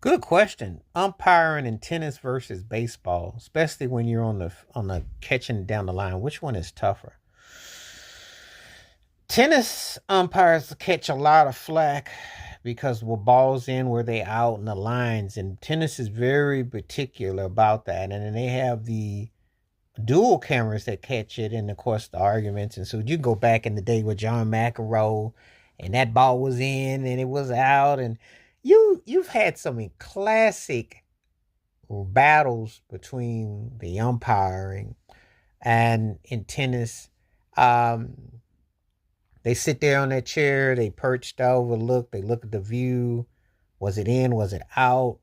Good question. Umpiring in tennis versus baseball, especially when you're on the catching down the line, which one is tougher? Tennis umpires catch a lot of flack because with balls in where they out and the lines, and tennis is very particular about that. And then they have the dual cameras that catch it, and of course the arguments. And so you go back in the day with John McEnroe, and that ball was in and it was out, and you've had some classic battles between the umpiring and in tennis. Um, they sit there on that chair, they perched over, they look at the view. Was it in? Was it out?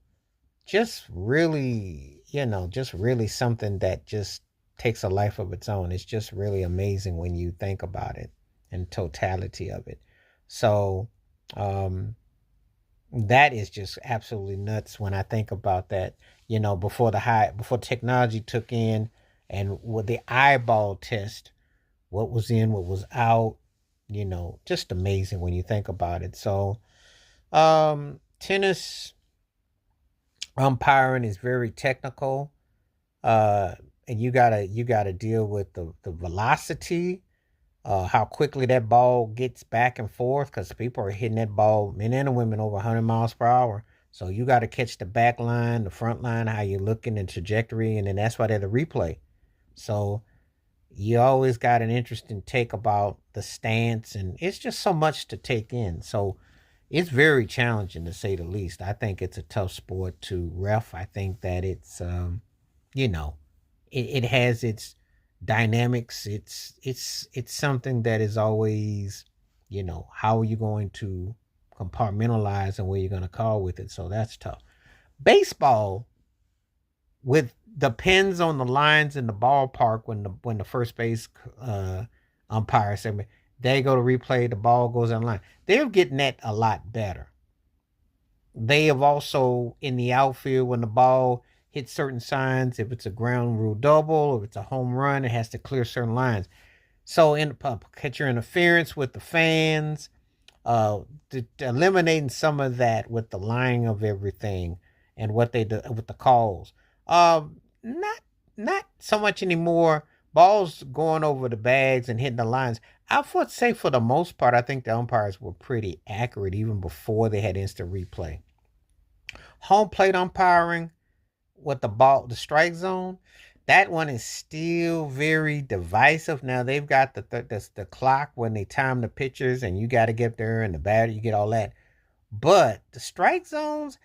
Just really, just really something that just takes a life of its own. It's just really amazing when you think about it and totality of it. So, um, that is just absolutely nuts when I think about that. Before technology took in and with the eyeball test, what was in, what was out, just amazing when you think about it. So, tennis umpiring is very technical, uh, and you gotta deal with the velocity, how quickly that ball gets back and forth because people are hitting that ball, men and women, over 100 miles per hour. So you got to catch the back line, the front line, how you're looking, the trajectory, and then that's why they're the replay. So you always got an interesting take about the stance, and it's just so much to take in. So it's very challenging to say the least. I think it's a tough sport to ref. I think that you know, it has its dynamics. It's something that is always, how are you going to compartmentalize and where you're going to call with it. So that's tough. Baseball with depends on the lines in the ballpark when the first base umpire said they go to replay, the ball goes on line. They're getting that a lot better. They have also in the outfield when the ball hits certain signs, if it's a ground rule double or if it's a home run, it has to clear certain lines. So in catcher interference with the fans, eliminating some of that with the lying of everything and what they do with the calls. Not so much anymore. Balls going over the bags and hitting the lines. I would say for the most part, I think the umpires were pretty accurate even before they had instant replay. Home plate umpiring with the strike zone, that one is still very divisive. Now they've got the clock when they time the pitchers, and you got to get there and the batter, you get all that. But the strike zones,